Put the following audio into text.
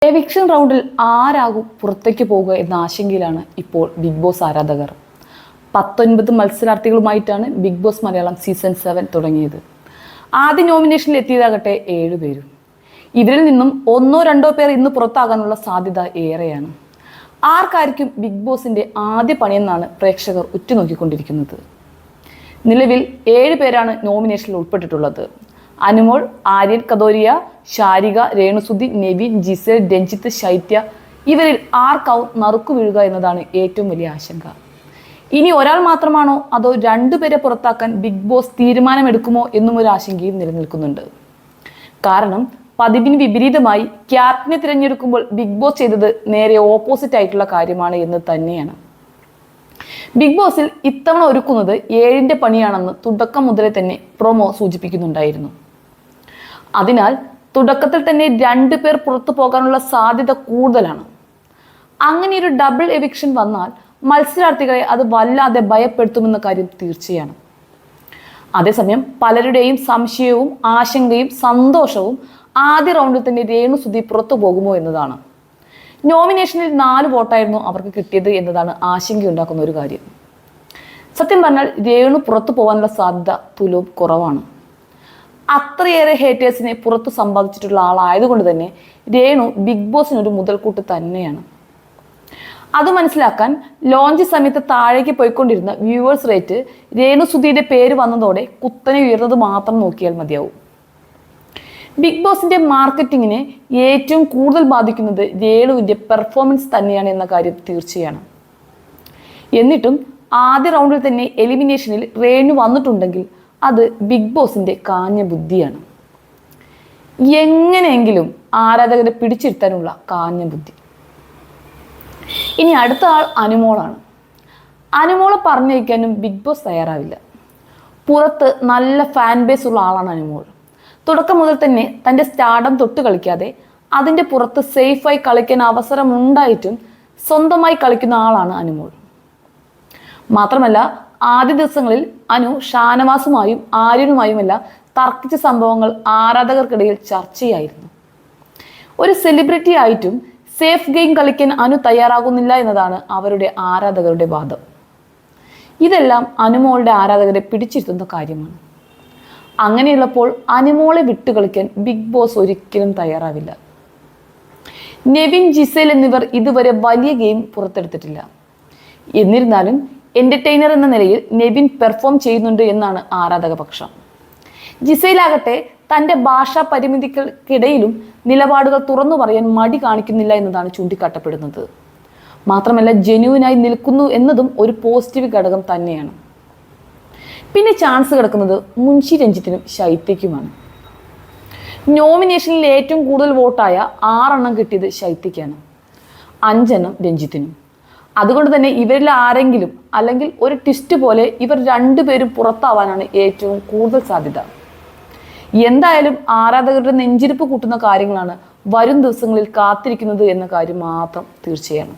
Eviction റൗണ്ടിൽ ആരാകും പുറത്തേക്ക് പോകുക എന്ന ആശങ്കയിലാണ് ഇപ്പോൾ ബിഗ് ബോസ് ആരാധകർ. 19 മത്സരാർത്ഥികളുമായിട്ടാണ് ബിഗ് ബോസ് മലയാളം സീസൺ 7 തുടങ്ങിയത്. ആദ്യ നോമിനേഷനിൽ എത്തിയതാകട്ടെ 7 പേരും. ഇവരിൽ നിന്നും 1-2 പേർ ഇന്ന് പുറത്താകാനുള്ള സാധ്യത ഏറെയാണ്. ആർക്കായിരിക്കും ബിഗ് ബോസിന്റെ ആദ്യ പണിയെന്നാണ് പ്രേക്ഷകർ ഉറ്റുനോക്കിക്കൊണ്ടിരിക്കുന്നത്. നിലവിൽ 7 പേരാണ് നോമിനേഷനിൽ ഉൾപ്പെട്ടിട്ടുള്ളത്. അനുമോൾ, ആര്യൻ കദോരിയ, ശാരിക, രേണുസുതി, നെവിൻ, ജിസേൽ, രഞ്ജിത്ത്, ശൈത്യ ഇവരിൽ ആർക്കാവും നറുക്കു വീഴുക എന്നതാണ് ഏറ്റവും വലിയ ആശങ്ക. ഇനി ഒരാൾ മാത്രമാണോ അതോ 2 പേരെ പുറത്താക്കാൻ ബിഗ് ബോസ് തീരുമാനമെടുക്കുമോ എന്നും ഒരു ആശങ്കയും നിലനിൽക്കുന്നുണ്ട്. കാരണം പതിവിന് വിപരീതമായി ക്യാപ്റ്റനെ തിരഞ്ഞെടുക്കുമ്പോൾ ബിഗ് ബോസ് ചെയ്തത് നേരെ ഓപ്പോസിറ്റ് ആയിട്ടുള്ള കാര്യമാണ് എന്ന് തന്നെയാണ്. ബിഗ് ബോസിൽ ഇത്തവണ ഒരുക്കുന്നത് 7ന്റെ പണിയാണെന്ന് തുടക്കം മുതലേ തന്നെ പ്രൊമോ സൂചിപ്പിക്കുന്നുണ്ടായിരുന്നു. അതിനാൽ തുടക്കത്തിൽ തന്നെ 2 പേർ പുറത്തു പോകാനുള്ള സാധ്യത കൂടുതലാണ്. അങ്ങനെ ഒരു ഡബിൾ എവിക്ഷൻ വന്നാൽ മത്സരാർത്ഥികളെ അത് വല്ലാതെ ഭയപ്പെടുത്തുമെന്ന കാര്യം തീർച്ചയാണ്. അതേസമയം പലരുടെയും സംശയവും ആശങ്കയും സന്തോഷവും ആദ്യ റൗണ്ടിൽ തന്നെ രേണുസുതി പുറത്തു പോകുമോ എന്നതാണ്. നോമിനേഷനിൽ 4 വോട്ടായിരുന്നു അവർക്ക് കിട്ടിയത് എന്നതാണ് ആശങ്കയുണ്ടാക്കുന്ന ഒരു കാര്യം. സത്യം പറഞ്ഞാൽ രേണു പുറത്തു പോകാനുള്ള സാധ്യത തുലോം കുറവാണ്. അത്രയേറെ ഹേറ്റേഴ്സിനെ പുറത്തു സമ്പാദിച്ചിട്ടുള്ള ആളായതുകൊണ്ട് തന്നെ രേണു ബിഗ് ബോസിനൊരു മുതൽക്കൂട്ട് തന്നെയാണ്. അത് മനസ്സിലാക്കാൻ ലോഞ്ച് സമയത്ത് താഴേക്ക് പോയിക്കൊണ്ടിരുന്ന വ്യൂവേഴ്സ് റേറ്റ് രേണുസുതിയുടെ പേര് വന്നതോടെ കുത്തനെ ഉയർന്നത് മാത്രം നോക്കിയാൽ മതിയാവും. ബിഗ് ബോസിന്റെ മാർക്കറ്റിങ്ങിനെ ഏറ്റവും കൂടുതൽ ബാധിക്കുന്നത് രേണുവിന്റെ പെർഫോമൻസ് തന്നെയാണ് എന്ന കാര്യം തീർച്ചയാണ്. എന്നിട്ടും ആദ്യ റൗണ്ടിൽ തന്നെ എലിമിനേഷനിൽ രേണു വന്നിട്ടുണ്ടെങ്കിൽ അത് ബിഗ് ബോസിന്റെ കാഞ്ഞ ബുദ്ധിയാണ്. എങ്ങനെയെങ്കിലും ആരാധകരെ പിടിച്ചിരുത്താനുള്ള കാഞ്ഞ ബുദ്ധി. ഇനി അടുത്ത ആൾ അനുമോളാണ്. അനുമോളെ പറഞ്ഞയക്കാനും ബിഗ് ബോസ് തയ്യാറാവില്ല. പുറത്ത് നല്ല ഫാൻ ബേസ് ഉള്ള ആളാണ് അനുമോൾ. തുടക്കം മുതൽ തന്നെ തൻ്റെ സ്റ്റാർഡം തൊട്ട് കളിക്കാതെ അതിൻ്റെ പുറത്ത് സേഫായി കളിക്കാൻ അവസരമുണ്ടായിട്ടും സ്വന്തമായി കളിക്കുന്ന ആളാണ് അനുമോൾ. മാത്രമല്ല ആദ്യ ദിവസങ്ങളിൽ അനു ഷാനവാസുമായും ആര്യനുമായുമെല്ലാം തർക്കിച്ച സംഭവങ്ങൾ ആരാധകർക്കിടയിൽ ചർച്ചയായിരുന്നു. ഒരു സെലിബ്രിറ്റി ആയിട്ടും സേഫ് ഗെയിം കളിക്കാൻ അനു തയ്യാറാകുന്നില്ല എന്നതാണ് അവരുടെ ആരാധകരുടെ വാദം. ഇതെല്ലാം അനുമോളുടെ ആരാധകരെ പിടിച്ചിരുത്തുന്ന കാര്യമാണ്. അങ്ങനെയുള്ളപ്പോൾ അനുമോളെ വിട്ടുകളിക്കാൻ ബിഗ് ബോസ് ഒരിക്കലും തയ്യാറാവില്ല. നെവിൻ, ജിസേൽ എന്നിവർ ഇതുവരെ വലിയ ഗെയിം പുറത്തെടുത്തിട്ടില്ല. എന്നിരുന്നാലും എന്റർടൈനർ എന്ന നിലയിൽ നെവിൻ പെർഫോം ചെയ്യുന്നുണ്ട് എന്നാണ് ആരാധക പക്ഷം. ജിസയിലാകട്ടെ തൻ്റെ ഭാഷാ പരിമിതികൾക്കിടയിലും നിലപാടുകൾ തുറന്നു പറയാൻ മടി കാണിക്കുന്നില്ല എന്നതാണ് ചൂണ്ടിക്കാട്ടപ്പെടുന്നത്. മാത്രമല്ല ജെന്യുവിനായി നിൽക്കുന്നു എന്നതും ഒരു പോസിറ്റീവ് ഘടകം തന്നെയാണ്. പിന്നെ ചാൻസ് കിടക്കുന്നത് മുൻഷി രഞ്ജിത്തിനും ശൈത്യയ്ക്കുമാണ്. നോമിനേഷനിൽ ഏറ്റവും കൂടുതൽ വോട്ടായ 6 എണ്ണം കിട്ടിയത് ശൈത്യയ്ക്കാണ്, 5 എണ്ണം രഞ്ജിത്തിനും. അതുകൊണ്ട് തന്നെ ഇവരിൽ ആരെങ്കിലും അല്ലെങ്കിൽ ഒരു ട്വിസ്റ്റ് പോലെ ഇവർ 2 പേരും പുറത്താവാനാണ് ഏറ്റവും കൂടുതൽ സാധ്യത. എന്തായാലും ആരാധകരുടെ നെഞ്ചിരിപ്പ് കൂട്ടുന്ന കാര്യങ്ങളാണ് വരും ദിവസങ്ങളിൽ കാത്തിരിക്കുന്നത് എന്ന കാര്യം മാത്രം തീർച്ചയാണ്.